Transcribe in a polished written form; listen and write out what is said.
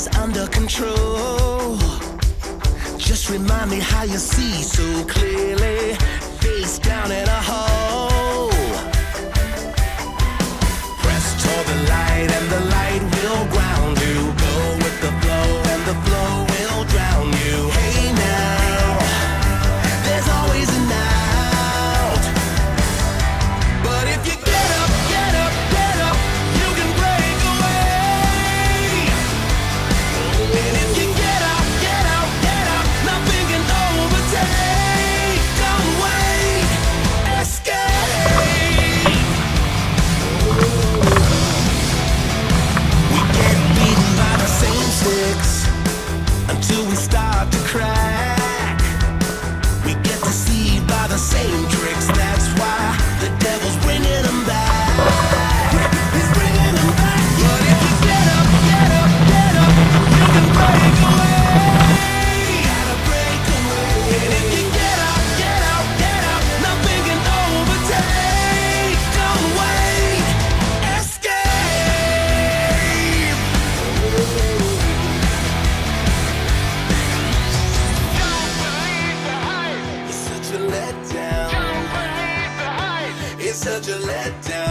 is under control. Just remind me how you see so clearly, face down in a hole. Press toward the light and the light will ground you. Go with the flow and the flow will drown you. Hey now, there's always an out. But if you get up, get up, get up, you can break away. And if you get out, get out, get out, nothing can overtake. Don't wait, escape. We get beaten by the same sticks until we start to crack. We get deceived by the same tricks. That's why the devil's bringing them back. He's bringing them back. But if you get up, get up, get up, you can break away. Gotta break away. And if you get out, get out, get out, nothing can overtake. Don't wait, escape. Don't believe the hype. It's such a letdown. Don't believe the hype. It's such a letdown.